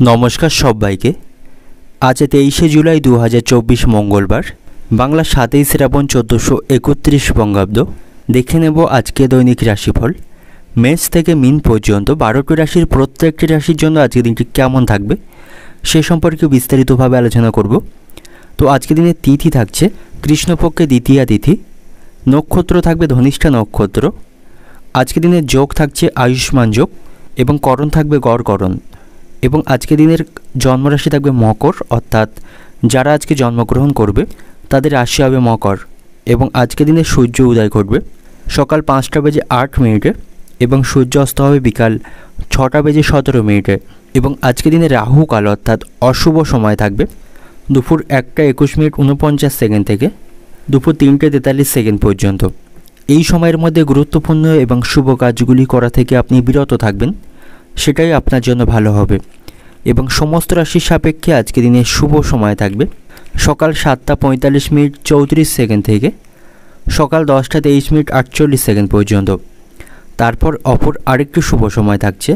নমস্কার সবাইকে। আজ 23শে জুলাই 2024 মঙ্গলবার, বাংলা 7ই শ্রাবণ 1431 বঙ্গাব্দ। দেখে নেব আজকে দৈনিক রাশিফল। মেষ থেকে মিন পর্যন্ত 12টি রাশির প্রত্যেকটি রাশির জন্য আজকের দিনটি কেমন থাকবে সে সম্পর্কে বিস্তারিতভাবে আলোচনা করব। তো আজকের দিনে তিথি থাকছে কৃষ্ণপক্ষে দ্বিতীয়া তিথি, নক্ষত্র থাকবে ধনিষ্ঠা নক্ষত্র। আজকের দিনের যোগ থাকছে আয়ুষ্মান যোগ এবং করণ থাকবে গড়করণ। এবং আজকের দিনের জন্মরাশি থাকবে মকর, অর্থাৎ যারা আজকে জন্মগ্রহণ করবে তাদের রাশি হবে মকর। এবং আজকের দিনে সূর্য উদয় ঘটবে সকাল 5টা বেজে 8 মিনিটে এবং সূর্য অস্ত হবে বিকাল 6টা বেজে 17 মিনিটে। এবং আজকের দিনে রাহু কাল অর্থাৎ অশুভ সময় থাকবে দুপুর 1টা 21 মিনিট 49 সেকেন্ড থেকে দুপুর 3টে 43 সেকেন্ড পর্যন্ত। এই সময়ের মধ্যে গুরুত্বপূর্ণ এবং শুভ কাজগুলি করা থেকে আপনি বিরত থাকবেন, সেটাই আপনার জন্য ভালো হবে। এবং সমস্ত রাশির সাপেক্ষে আজকে দিনে শুভ সময় থাকবে সকাল 7টা 45 মিনিট 34 সেকেন্ড থেকে সকাল 10টা 23 মিনিট 48 সেকেন্ড পর্যন্ত। তারপর অপর আরেকটি শুভ সময় থাকছে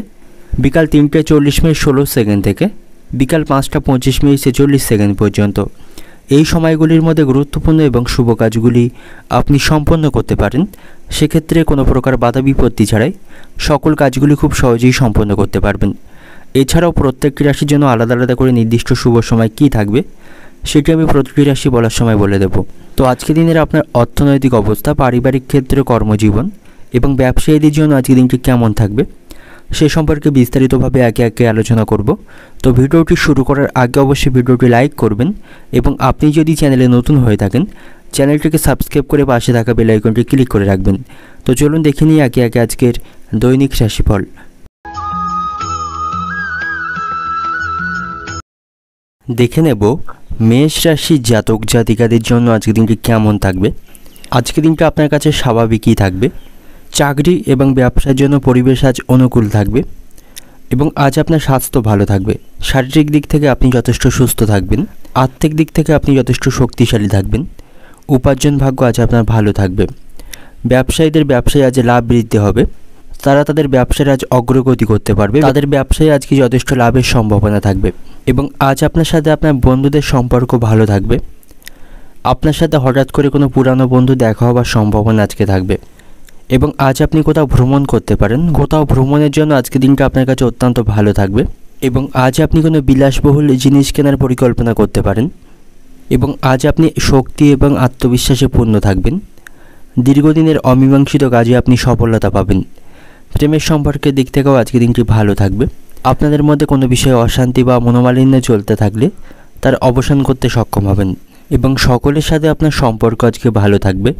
বিকাল 3টে 40 মিনিট 16 সেকেন্ড থেকে বিকাল 5টা 25 মিনিট 46 সেকেন্ড পর্যন্ত। এই সময়গুলির মধ্যে গুরুত্বপূর্ণ এবং শুভ কাজগুলি আপনি সম্পন্ন করতে পারেন। সেক্ষেত্রে কোনো প্রকার বাধা বিপত্তি ছাড়াই সকল কাজগুলি খুব সহজেই সম্পন্ন করতে পারবেন। এছাড়াও প্রত্যেকটি রাশির জন্য আলাদা আলাদা করে নির্দিষ্ট শুভ সময় কী থাকবে সেটি আমি প্রতিটি রাশি বলার সময় বলে দেব। তো আজকের দিনের আপনার অর্থনৈতিক অবস্থা, পারিবারিক ক্ষেত্রে, কর্মজীবন এবং ব্যবসায়ীদের জন্য আজকের দিনটি কেমন থাকবে সে সম্পর্কে বিস্তারিতভাবে একে একে আলোচনা করব। তো ভিডিওটি শুরু করার আগে অবশ্যই ভিডিওটি লাইক করবেন এবং আপনি যদি চ্যানেলে নতুন হয়ে থাকেন চ্যানেলটিকে সাবস্ক্রাইব করে পাশে থাকা বেল আইকনটি ক্লিক করে রাখবেন। তো চলুন দেখে নিই একে একে আজকের দৈনিক রাশিফল। দেখে নেব মেষ রাশির জাতক জাতিকাদের জন্য আজকের দিনটি কেমন থাকবে। আজকের দিনটা আপনার কাছে স্বাভাবিকই থাকবে। চাকরি এবং ব্যবসার জন্য পরিবেশ আজ অনুকূল থাকবে এবং আজ আপনার স্বাস্থ্য ভালো থাকবে। শারীরিক দিক থেকে আপনি যথেষ্ট সুস্থ থাকবেন। আর্থিক দিক থেকে আপনি যথেষ্ট শক্তিশালী থাকবেন। উপার্জন ভাগ্য আজ আপনার ভালো থাকবে। ব্যবসায়ীদের ব্যবসায় আজ লাভ বৃদ্ধি হবে। তারা তাদের ব্যবসায় আজ অগ্রগতি করতে পারবে। তাদের ব্যবসায় আজকে যথেষ্ট লাভের সম্ভাবনা থাকবে। এবং আজ আপনার সাথে আপনার বন্ধুদের সম্পর্ক ভালো থাকবে। আপনার সাথে হঠাৎ করে কোনো পুরানো বন্ধু দেখা হওয়ার সম্ভাবনা আজকে থাকবে। এবং আজ আপনি কোথাও ভ্রমণ করতে পারেন। কোথাও ভ্রমণের জন্য আজকে দিনটা আপনার কাছে অত্যন্ত ভালো থাকবে। এবং আজ আপনি কোনো বিলাসবহুল জিনিস কেনার পরিকল্পনা করতে পারেন। এবং আজ আপনি শক্তি এবং আত্মবিশ্বাসে পূর্ণ থাকবেন। দীর্ঘদিনের অমীমাংসিত কাজে আপনি সফলতা পাবেন। প্রেমের সম্পর্কের দিক থেকেও আজকে দিনটি ভালো থাকবে। আপনাদের মধ্যে কোনো বিষয়ে অশান্তি বা মনোমালিন্য চলতে থাকলে তার অবসান করতে সক্ষম হবেন। এবং সকলের সাথে আপনার সম্পর্ক আজকে ভালো থাকবে।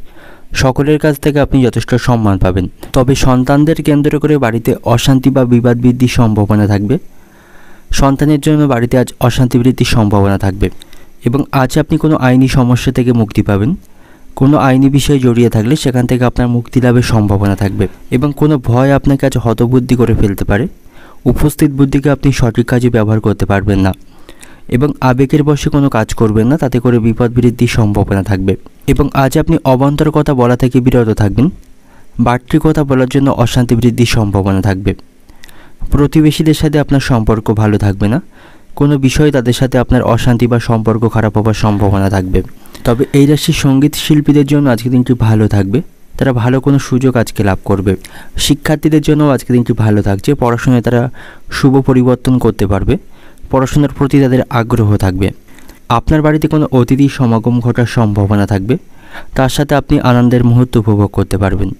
সকলের কাছ থেকে আপনি যথেষ্ট সম্মান পাবেন। তবে সন্তানদের কেন্দ্র করে বাড়িতে অশান্তি বা বিবাদ বৃদ্ধির সম্ভাবনা থাকবে। সন্তানের জন্য বাড়িতে আজ অশান্তি বৃদ্ধির সম্ভাবনা থাকবে। এবং আজ আপনি কোনো আইনি সমস্যা থেকে মুক্তি পাবেন। কোনো আইনি বিষয়ে জড়িয়ে থাকলে সেখান থেকে আপনার মুক্তি লাভের সম্ভাবনা থাকবে। এবং কোনো ভয় আপনাকে আজ হতবুদ্ধি করে ফেলতে পারে। উপস্থিত বুদ্ধিকে আপনি সঠিক কাজে ব্যবহার করতে পারবেন না। এবং আবেগের বশে কোনো কাজ করবেন না, তাতে করে বিপদ বৃদ্ধির সম্ভাবনা থাকবে। এবং আজ আপনি অবান্তর কথা বলা থেকে বিরত থাকবেন। বাড়তি কথা বলার জন্য অশান্তি বৃদ্ধির সম্ভাবনা থাকবে। প্রতিবেশীদের সাথে আপনার সম্পর্ক ভালো থাকবে না। কোনো বিষয়ে তাদের সাথে আপনার অশান্তি বা সম্পর্ক খারাপ হওয়ার সম্ভাবনা থাকবে। তবে এই রাশির সঙ্গীত শিল্পীদের জন্য আজকে দিনটি ভালো থাকবে। তারা ভালো কোনো সুযোগ আজকে লাভ করবে। শিক্ষার্থীদের জন্য আজকে দিনটি ভালো থাকছে। পড়াশোনায় তারা শুভ পরিবর্তন করতে পারবে। পড়াশোনার প্রতি তাদের আগ্রহ থাকবে। আপনার বাড়িতে কোনো অতিথি সমাগম ঘটার সম্ভাবনা থাকবে। তার সাথে আপনি আনন্দের মুহূর্ত উপভোগ করতে পারবেন।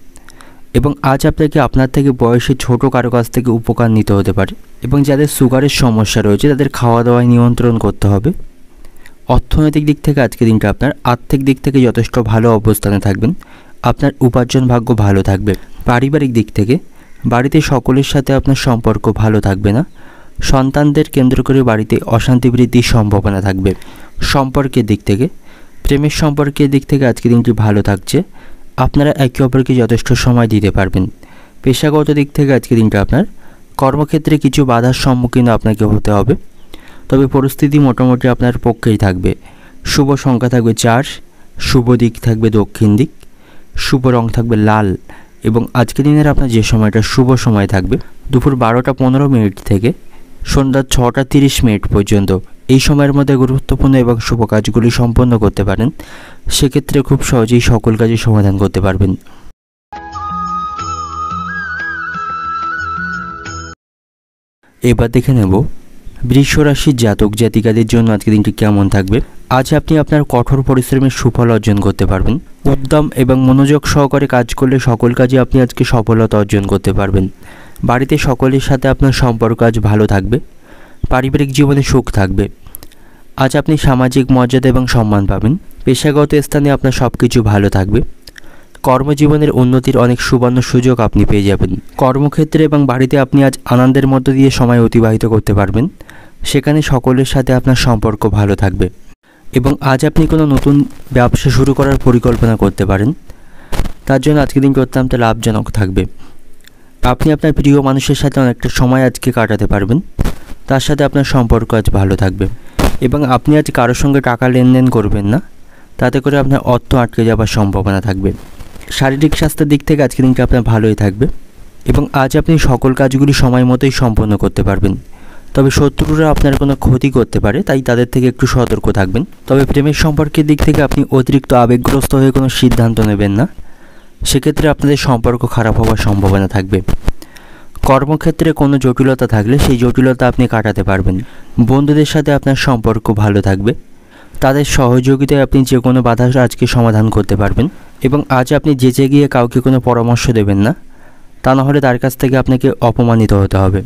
এবং আজ আপনাকে আপনার থেকে বয়সে ছোট কারো কাছ থেকে উপকার নিতে হতে পারে। এবং যাদের সুগারের সমস্যা রয়েছে তাদের খাওয়া দাওয়ায় নিয়ন্ত্রণ করতে হবে। অর্থনৈতিক দিক থেকে আজকে দিনটা আপনার আর্থিক দিক থেকে যথেষ্ট ভালো অবস্থানে থাকবেন। আপনার উপার্জন ভাগ্য ভালো থাকবে। পারিবারিক দিক থেকে বাড়িতে সকলের সাথে আপনার সম্পর্ক ভালো থাকবে না। সন্তানদের কেন্দ্র করে বাড়িতে অশান্তি বৃদ্ধির সম্ভাবনা থাকবে। সম্পর্কের দিক থেকে প্রেমের সম্পর্কের দিক থেকে আজকে দিনটি ভালো থাকছে। আপনারা একে অপরকে যথেষ্ট সময় দিতে পারবেন। পেশাগত দিক থেকে আজকে দিনটা আপনার কর্মক্ষেত্রে কিছু বাধার সম্মুখীন আপনাকে হতে হবে। তবে পরিস্থিতি মোটামুটি আপনার পক্ষেই থাকবে। শুভ সংখ্যা থাকবে 4, শুভ দিক থাকবে দক্ষিণ দিক, শুভ রং থাকবে লাল। এবং আজকের দিনের আপনার যে সময়টা শুভ সময় থাকবে দুপুর 12টা 15 মিনিট থেকে সন্ধ্যা 6টা 30 মিনিট পর্যন্ত এই সময়ের মধ্যে গুরুত্বপূর্ণ এবং শুভ কাজগুলি সম্পন্ন করতে পারেন। সেক্ষেত্রে খুব সহজেই সকল কাজের সমাধান করতে পারবেন। এবার দেখে নেব বৃষ রাশির জাতক জাতিকাদের জন্য আজকের দিনটি কেমন থাকবে। আজ আপনি আপনার কঠোর পরিশ্রমের সুফল অর্জন করতে পারবেন। উদ্যম এবং মনোযোগ সহকারে কাজ করলে সকল কাজে আপনি আজকে সফলতা অর্জন করতে পারবেন। বাড়িতে সকলের সাথে আপনার সম্পর্ক আজ ভালো থাকবে। পারিবারিক জীবনে সুখ থাকবে। আজ আপনি সামাজিক মর্যাদা এবং সম্মান পাবেন। পেশাগত স্থানে আপনার সব কিছু ভালো থাকবে। কর্মজীবনের উন্নতির অনেক সুবর্ণ সুযোগ আপনি পেয়ে যাবেন। কর্মক্ষেত্রে এবং বাড়িতে আপনি আজ আনন্দের মধ্য দিয়ে সময় অতিবাহিত করতে পারবেন। সেখানে সকলের সাথে আপনার সম্পর্ক ভালো থাকবে এবং আজ আপনি কোনো নতুন ব্যবসা শুরু করার পরিকল্পনা করতে পারেন। তার জন্য আজকের দিনটি অত্যন্ত লাভজনক থাকবে। আপনি আপনার প্রিয় মানুষের সাথে অনেকটা সময় আজকে কাটাতে পারবেন। তার সাথে আপনার সম্পর্ক আজ ভালো থাকবে এবং আপনি আজ কারোর সঙ্গে টাকা লেনদেন করবেন না, তাতে করে আপনার অর্থ আটকে যাওয়ার সম্ভাবনা থাকবে। শারীরিক স্বাস্থ্যের দিক থেকে আজকের দিনটি আপনার ভালোই থাকবে এবং আজ আপনি সকল কাজগুলি সময় মতোই সম্পন্ন করতে পারবেন। তবে শত্রুরা আপনার কোনো ক্ষতি করতে পারে, তাই তাদের থেকে একটু সতর্ক থাকবেন। তবে প্রেমের সম্পর্কের দিক থেকে আপনি অতিরিক্ত আবেগগ্রস্ত হয়ে কোনো সিদ্ধান্ত নেবেন না, সেক্ষেত্রে আপনাদের সম্পর্ক খারাপ হওয়ার সম্ভাবনা থাকবে। কর্মক্ষেত্রে কোনো জটিলতা থাকলে সেই জটিলতা আপনি কাটাতে পারবেন। বন্ধুদের সাথে আপনার সম্পর্ক ভালো থাকবে। তাদের সহযোগিতায় আপনি যে কোনো বাধা আজকে সমাধান করতে পারবেন এবং আজ আপনি যেচে গিয়ে কাউকে কোনো পরামর্শ দেবেন না, তা নাহলে তার কাছ থেকে আপনাকে অপমানিত হতে হবে।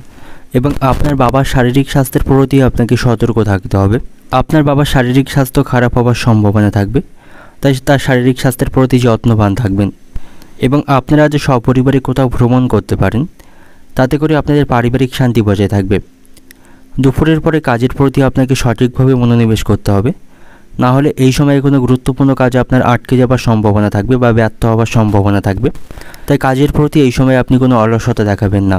এবং আপনার বাবার শারীরিক স্বাস্থ্যের প্রতি আপনাকে সতর্ক থাকতে হবে। আপনার বাবার শারীরিক স্বাস্থ্য খারাপ হওয়ার সম্ভাবনা থাকবে, তাই তার শারীরিক স্বাস্থ্যের প্রতি যত্নবান থাকবেন। এবং আপনারা আজ সপরিবারে কোথাও ভ্রমণ করতে পারেন, তাতে করে আপনাদের পারিবারিক শান্তি বজায় থাকবে। দুপুরের পরে কাজের প্রতি আপনাকে সঠিকভাবে মনোনিবেশ করতে হবে, না হলে এই সময়ে কোনো গুরুত্বপূর্ণ কাজ আপনার আটকে যাওয়ার সম্ভাবনা থাকবে বা ব্যর্থ হওয়ার সম্ভাবনা থাকবে। তাই কাজের প্রতি এই সময় আপনি কোনো অলসতা দেখাবেন না।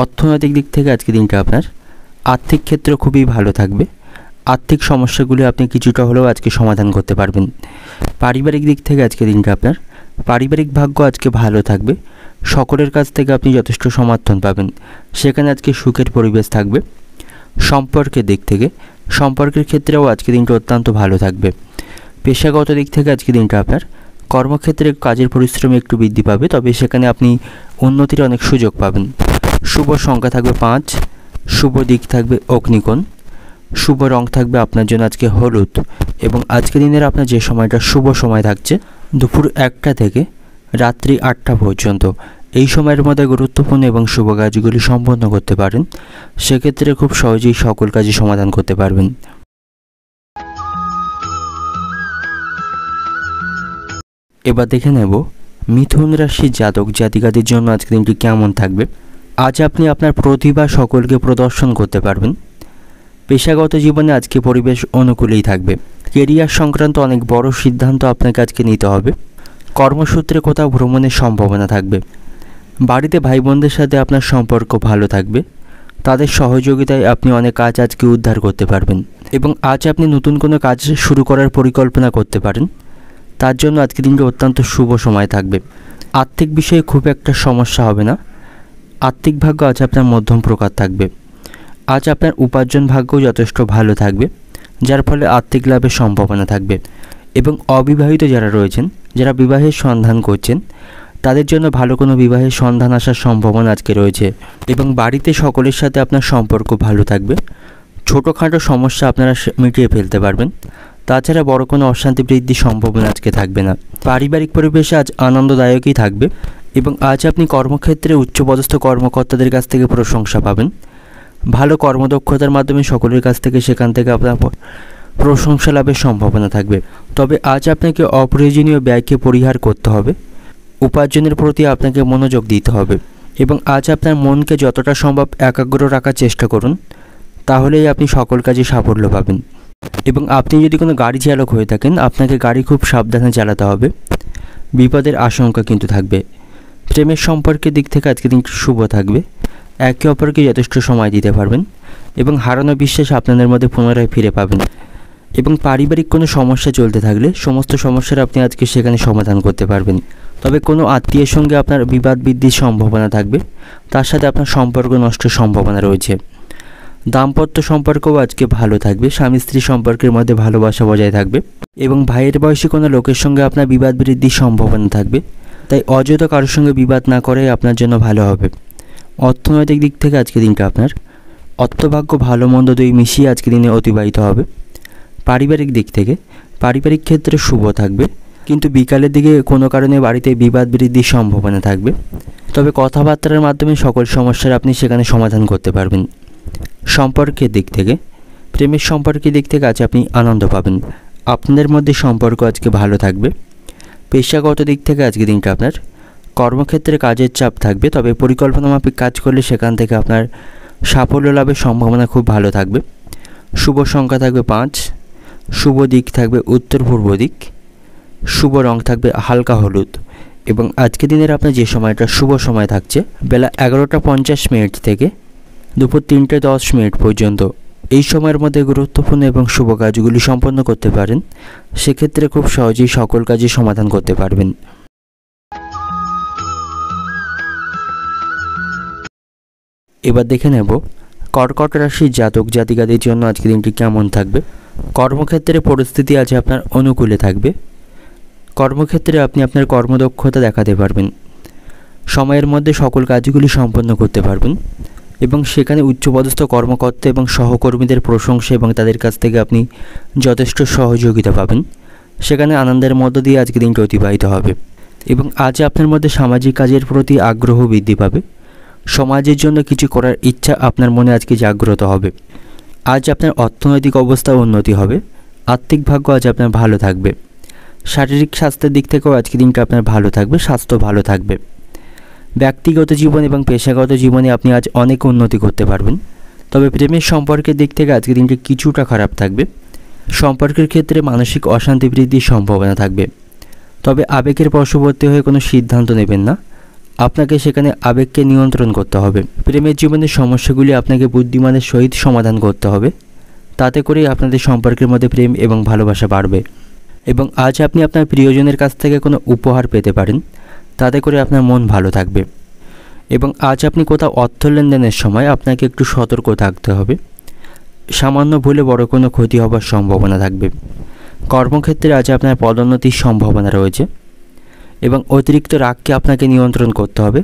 অর্থনৈতিক দিক থেকে আজকে দিনটা আপনার আর্থিক ক্ষেত্র খুবই ভালো থাকবে। আর্থিক সমস্যাগুলি আপনি কিছুটা হলেও আজকে সমাধান করতে পারবেন। পারিবারিক দিক থেকে আজকে দিনটা আপনার পারিবারিক ভাগ্য আজকে ভালো থাকবে। সকলের কাছ থেকে আপনি যথেষ্ট সমর্থন পাবেন, সেখানে আজকে সুখের পরিবেশ থাকবে। সম্পর্কের দিক থেকে সম্পর্কের ক্ষেত্রেও আজকে দিনটা অত্যন্ত ভালো থাকবে। পেশাগত দিক থেকে আজকে দিনটা আপনার কর্মক্ষেত্রে কাজের পরিশ্রম একটু বৃদ্ধি পাবে, তবে সেখানে আপনি উন্নতির অনেক সুযোগ পাবেন। শুভ সংখ্যা থাকবে 5, শুভ দিক থাকবে অগ্নিকোণ, শুভ রং থাকবে আপনার জন্য আজকে হলুদ এবং আজকে দিনের আপনার যে সময়টা শুভ সময় থাকছে দুপুর 1টা থেকে রাত্রি 8টা পর্যন্ত। এই সময়ের মধ্যে গুরুত্বপূর্ণ এবং শুভ কাজগুলি সম্পন্ন করতে পারেন। সেক্ষেত্রে খুব সহজেই সকল কাজই সমাধান করতে পারবেন। এবার দেখে নেব মিথুন রাশির জাতক জাতিকাদের জন্য আজকের দিনটি কেমন থাকবে। আজ আপনি আপনার প্রতিভা সকলকে প্রদর্শন করতে পারবেন। পেশাগত জীবনে আজকে পরিবেশ অনুকূলেই থাকবে। কেরিয়ার সংক্রান্ত অনেক বড় সিদ্ধান্ত আপনাকে আজকে নিতে হবে। কর্মসূত্রে কোথাও ভ্রমণের সম্ভাবনা থাকবে। বাড়িতে ভাই বোনদের সাথে আপনার সম্পর্ক ভালো থাকবে। তাদের সহযোগিতায় আপনি অনেক কাজ আজকে উদ্ধার করতে পারবেন এবং আজ আপনি নতুন কোনো কাজ শুরু করার পরিকল্পনা করতে পারেন। তার জন্য আজকে দিনটা অত্যন্ত শুভ সময় থাকবে। আর্থিক বিষয়ে খুব একটা সমস্যা হবে না। আর্থিক ভাগ্য আজ আপনার মধ্যম প্রকার থাকবে। আজ আপনার উপার্জন ভাগ্যও যথেষ্ট ভালো থাকবে, যার ফলে আর্থিক লাভের সম্ভাবনা থাকবে। এবং অবিবাহিত যারা রয়েছেন, যারা বিবাহের সন্ধান করছেন, তাদের জন্য ভালো কোনো বিবাহের সন্ধান আসার সম্ভাবনা আজকে রয়েছে এবং বাড়িতে সকলের সাথে আপনার সম্পর্ক ভালো থাকবে। ছোটোখাটো সমস্যা আপনারা মিটিয়ে ফেলতে পারবেন। তাছাড়া বড় কোনো অশান্তি বৃদ্ধির সম্ভাবনা আজকে থাকবে না। পারিবারিক পরিবেশে আজ আনন্দদায়কই থাকবে এবং আজ আপনি কর্মক্ষেত্রে উচ্চপদস্থ কর্মকর্তাদের কাছ থেকে প্রশংসা পাবেন। ভালো কর্মদক্ষতার মাধ্যমে সকলের কাছ থেকে সেখান থেকে আপনার প্রশংসা লাভের সম্ভাবনা থাকবে। তবে আজ আপনাকে অপ্রয়োজনীয় ব্যয়কে পরিহার করতে হবে। উপার্জনের প্রতি আপনাকে মনোযোগ দিতে হবে এবং আজ আপনার মনকে যতটা সম্ভব একাগ্র রাখার চেষ্টা করুন, তাহলেই আপনি সকল কাজে সাফল্য পাবেন। এবং আপনি যদি কোনো গাড়ি চালক হয়ে থাকেন, আপনাকে গাড়ি খুব সাবধানে চালাতে হবে। বিপদের আশঙ্কা কিন্তু থাকবে। প্রেমের সম্পর্কের দিক থেকে আজকে দিনটি শুভ থাকবে। একে অপরকে যথেষ্ট সময় দিতে পারবেন এবং হারানো বিশ্বাস আপনাদের মধ্যে পুনরায় ফিরে পাবেন। এবং পারিবারিক কোনো সমস্যা চলতে থাকলে সমস্ত সমস্যার আপনি আজকে সেখানে সমাধান করতে পারবেন। তবে কোনো আত্মীয়ের সঙ্গে আপনার বিবাদ বৃদ্ধির সম্ভাবনা থাকবে, তার সাথে আপনার সম্পর্ক নষ্টের সম্ভাবনা রয়েছে। দাম্পত্য সম্পর্কও আজকে ভালো থাকবে, স্বামী স্ত্রী সম্পর্কের মধ্যে ভালোবাসা বজায় থাকবে এবং ভাইয়ের বয়সী কোনো লোকের সঙ্গে আপনার বিবাদ বৃদ্ধির সম্ভাবনা থাকবে, তাই অযথা কারোর সঙ্গে বিবাদ না করাই আপনার জন্য ভালো হবে। অর্থনৈতিক দিক থেকে আজকে দিনটা আপনার অর্থভাগ্য ভালো মন্দ দুই মিশিয়ে আজকে দিনে অতিবাহিত হবে। পারিবারিক দিক থেকে পারিবারিক ক্ষেত্রে শুভ থাকবে, কিন্তু বিকালের দিকে কোনো কারণে বাড়িতে বিবাদ বৃদ্ধির সম্ভাবনা থাকবে, তবে কথাবার্তার মাধ্যমে সকল সমস্যার আপনি সেখানে সমাধান করতে পারবেন। সম্পর্কের দিক থেকে প্রেমের সম্পর্কের দিক থেকে আজ আপনি আনন্দ পাবেন, আপনাদের মধ্যে সম্পর্ক আজকে ভালো থাকবে। পেশাগত দিক থেকে আজকে দিনটা আপনার কর্মক্ষেত্রে কাজের চাপ থাকবে, তবে পরিকল্পনা মাফিক কাজ করলে সেখান থেকে আপনার সাফল্য লাভের সম্ভাবনা খুব ভালো থাকবে। শুভ সংখ্যা থাকবে 5, শুভ দিক থাকবে উত্তর পূর্ব দিক, শুভ রং থাকবে হালকা হলুদ এবং আজকে দিনের আপনার যে সময়টা শুভ সময় থাকছে বেলা 11টা 50 মিনিট থেকে দুপুর 3টে 10 মিনিট পর্যন্ত। এই সময়ের মধ্যে গুরুত্বপূর্ণ এবং শুভ কাজগুলি সম্পন্ন করতে পারেন, সেক্ষেত্রে খুব সহজেই সকল কাজই সমাধান করতে পারবেন। এবার দেখে নেব কর্কট রাশির জাতক জাতিকাদের জন্য আজকের দিনটি কেমন থাকবে। কর্মক্ষেত্রে পরিস্থিতি আজ আপনার অনুকূলে থাকবে, কর্মক্ষেত্রে আপনি আপনার কর্মদক্ষতা দেখাতে পারবেন, সময়ের মধ্যে সকল কাজগুলি সম্পন্ন করতে পারবেন এবং সেখানে উচ্চপদস্থ কর্মকর্তা এবং সহকর্মীদের প্রশংসা এবং তাদের কাছ থেকে আপনি যথেষ্ট সহযোগিতা পাবেন, সেখানে আনন্দের মধ্য দিয়ে আজকের দিনটি অতিবাহিত হবে এবং আজ আপনার মধ্যে সামাজিক কাজের প্রতি আগ্রহ বৃদ্ধি পাবে, সমাজের জন্য কিছু করার ইচ্ছা আপনার মনে আজকে জাগ্রত হবে। আজ আপনার অর্থনৈতিক অবস্থা উন্নতি হবে, আর্থিক ভাগ্য আজ আপনার ভালো থাকবে। শারীরিক স্বাস্থ্যের দিক থেকেও আজকের দিনটা আপনার ভালো থাকবে, স্বাস্থ্য ভালো থাকবে। ব্যক্তিগত জীবন এবং পেশাগত জীবনে আপনি আজ অনেক উন্নতি করতে পারবেন, তবে প্রেমের সম্পর্কের দিক থেকে আজকের দিনটি কিছুটা খারাপ থাকবে। সম্পর্কের ক্ষেত্রে মানসিক অশান্তি বৃদ্ধির সম্ভাবনা থাকবে, তবে আবেগের বশবর্তী হয়ে কোনো সিদ্ধান্ত নেবেন না, আপনাকে সেখানে আবেগকে নিয়ন্ত্রণ করতে হবে। প্রেমের জীবনের সমস্যাগুলি আপনাকে বুদ্ধিমানের সহিত সমাধান করতে হবে, তাতে করেই আপনাদের সম্পর্কের মধ্যে প্রেম এবং ভালোবাসা বাড়বে এবং আজ আপনি আপনার প্রিয়জনের কাছ থেকে কোনো উপহার পেতে পারেন, তাতে করে আপনার মন ভালো থাকবে এবং আজ আপনি কোথাও অর্থ লেনদেনের সময় আপনাকে একটু সতর্ক থাকতে হবে, সামান্য ভুলে বড় কোনো ক্ষতি হবার সম্ভাবনা থাকবে। কর্মক্ষেত্রে আজ আপনার পদোন্নতির সম্ভাবনা রয়েছে এবং অতিরিক্ত রাগকে আপনাকে নিয়ন্ত্রণ করতে হবে,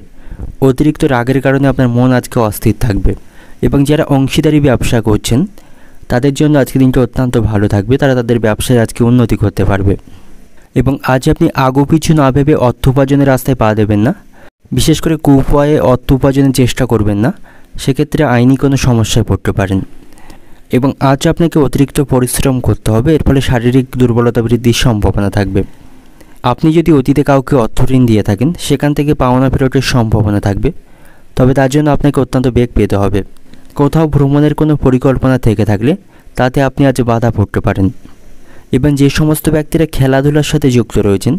অতিরিক্ত রাগের কারণে আপনার মন আজকে অস্থির থাকবে এবং যারা অংশীদারি ব্যবসা করছেন তাদের জন্য আজকে দিনটা অত্যন্ত ভালো থাকবে, তারা তাদের ব্যবসায় আজকে উন্নতি করতে পারবে এবং আজ আপনি আগু পিছু না ভেবে অর্থ উপার্জনের রাস্তায় পা দেবেন না, বিশেষ করে কুউপায়ে অর্থ উপার্জনের চেষ্টা করবেন না, সেক্ষেত্রে আইনি কোনো সমস্যায় পড়তে পারেন এবং আজ আপনাকে অতিরিক্ত পরিশ্রম করতে হবে, এর ফলে শারীরিক দুর্বলতা বৃদ্ধির সম্ভাবনা থাকবে। আপনি যদি অতীতে কাউকে অর্থ ঋণ দিয়ে থাকেন সেখান থেকে পাওনা ফেরতের সম্ভাবনা থাকবে, তবে তার জন্য আপনাকে অত্যন্ত বেগ পেতে হবে। কোথাও ভ্রমণের কোনো পরিকল্পনা থেকে থাকলে তাতে আপনি আজ বাধা পড়তে পারেন এবং যে সমস্ত ব্যক্তিরা খেলাধুলার সাথে যুক্ত রয়েছেন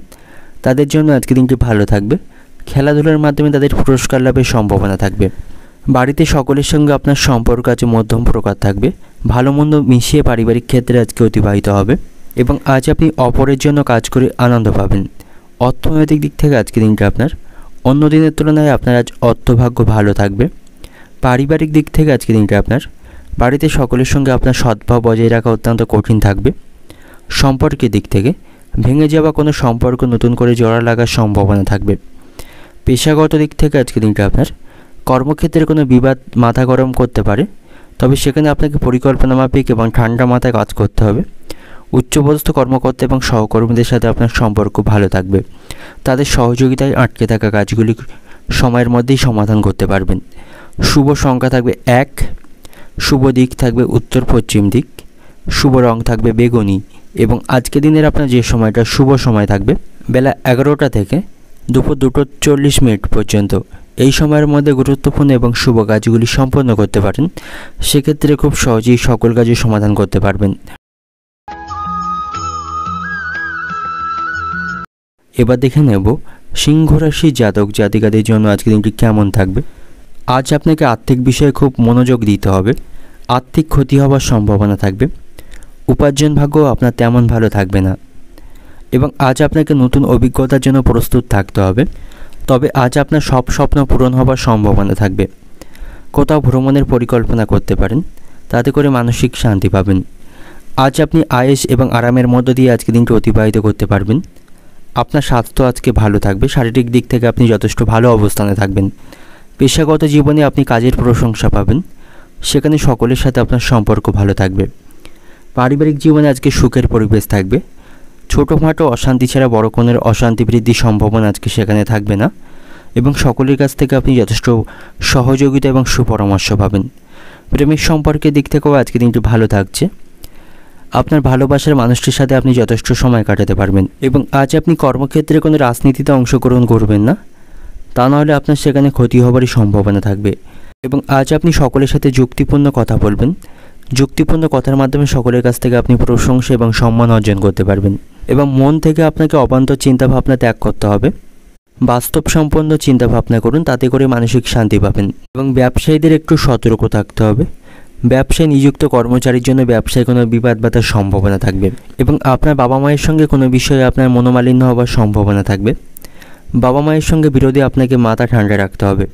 তাদের জন্য আজকে দিনটি ভালো থাকবে, খেলাধুলার মাধ্যমে তাদের পুরস্কার লাভের সম্ভাবনা থাকবে। বাড়িতে সকলের সঙ্গে আপনার সম্পর্ক আজ মধ্যম প্রকার থাকবে, ভালো মন্দ মিশিয়ে পারিবারিক ক্ষেত্রে আজকে অতিবাহিত হবে এবং আজ আপনি অপরের জন্য কাজ করে আনন্দ পাবেন। অর্থনৈতিক দিক থেকে আজকে দিনটা আপনার অন্য দিনের তুলনায় আপনার আজ অর্থভাগ্য ভালো থাকবে। পারিবারিক দিক থেকে আজকে দিনটা আপনার বাড়িতে সকলের সঙ্গে আপনার সদ্ভাব বজায় রাখা অত্যন্ত কঠিন থাকবে। সম্পর্কের দিক থেকে ভেঙে যাওয়া কোনো সম্পর্ক নতুন করে জোড়া লাগার সম্ভাবনা থাকবে। পেশাগত দিক থেকে আজকে দিনটা আপনার কর্মক্ষেত্রে কোনো বিবাদ মাথা গরম করতে পারে, তবে সেখানে আপনাকে পরিকল্পনা মাফিক এবং ঠান্ডা মাথায় কাজ করতে হবে। উচ্চপদস্থ কর্মকর্তা এবং সহকর্মীদের সাথে আপনার সম্পর্ক ভালো থাকবে, তাদের সহযোগিতায় আটকে থাকা কাজগুলি সময়ের মধ্যেই সমাধান করতে পারবেন। শুভ সংখ্যা থাকবে 1, শুভ দিক থাকবে উত্তর পশ্চিম দিক, শুভ রং থাকবে বেগুনি এবং আজকে দিনের আপনার যে সময়টা শুভ সময় থাকবে বেলা 11টা থেকে দুপুর 2:40 মিনিট পর্যন্ত। এই সময়ের মধ্যে গুরুত্বপূর্ণ এবং শুভ কাজগুলি সম্পন্ন করতে পারেন, সেক্ষেত্রে খুব সহজেই সকল কাজই সমাধান করতে পারবেন। এবার দেখে নেব সিংহ রাশির জাতক জাতিকাদের জন্য আজকে দিনটি কেমন থাকবে। আজ আপনাকে আর্থিক বিষয়ে খুব মনোযোগ দিতে হবে, আর্থিক ক্ষতি হওয়ার সম্ভাবনা থাকবে, উপার্জন ভাগ্য আপনার তেমন ভালো থাকবে না এবং আজ আপনাকে নতুন অভিজ্ঞতার জন্য প্রস্তুত থাকতে হবে, তবে আজ আপনার সব স্বপ্ন পূরণ হওয়ার সম্ভাবনা থাকবে। কোথাও ভ্রমণের পরিকল্পনা করতে পারেন, তাতে করে মানসিক শান্তি পাবেন। আজ আপনি আয়েশ এবং আরামের মধ্য দিয়ে আজকে দিনটি অতিবাহিত করতে পারবেন। আপনার স্বাস্থ্য আজকে ভালো থাকবে, শারীরিক দিক থেকে আপনি যথেষ্ট ভালো অবস্থানে থাকবেন। পেশাগত জীবনে আপনি কাজের প্রশংসা পাবেন, সেখানে সকলের সাথে আপনার সম্পর্ক ভালো থাকবে। পারিবারিক জীবনে আজকে সুখের পরিবেশ থাকবে। ছোটোখাটো অশান্তি ছাড়া বড় কোণের অশান্তি বৃদ্ধির সম্ভাবনা আজকে সেখানে থাকবে না এবং সকলের কাছ থেকে আপনি যথেষ্ট সহযোগিতা এবং সুপরামর্শ পাবেন। প্রেমিক সম্পর্কের দিক থেকেও আজকে দিনটি ভালো থাকছে। আপনার ভালোবাসার মানুষটির সাথে আপনি যথেষ্ট সময় কাটাতে পারবেন এবং আজ আপনি কর্মক্ষেত্রে কোনো রাজনীতিতে অংশগ্রহণ করবেন না, তা নাহলে আপনার সেখানে ক্ষতি হবারই সম্ভাবনা থাকবে। এবং আজ আপনি সকলের সাথে যুক্তিপূর্ণ কথা বলবেন। যুক্তিপূর্ণ কথার মাধ্যমে সকলের কাছ থেকে আপনি প্রশংসা এবং সম্মান অর্জন করতে পারবেন এবং মন থেকে আপনাকে অবান্তর চিন্তাভাবনা ত্যাগ করতে হবে। বাস্তবসম্পন্ন চিন্তাভাবনা করুন, তাতে করে মানসিক শান্তি পাবেন। এবং ব্যবসায়ীদের একটু সতর্ক থাকতে হবে। ব্যবসায় নিযুক্ত কর্মচারীর জন্য ব্যবসায় কোনো বিবাদ বাধার সম্ভাবনা থাকবে এবং আপনার বাবা মায়ের সঙ্গে কোনো বিষয়ে আপনার মনোমালিন্য হওয়ার সম্ভাবনা থাকবে। বাবা মায়ের সঙ্গে বিরোধে আপনাকে মাথা ঠান্ডা রাখতে হবে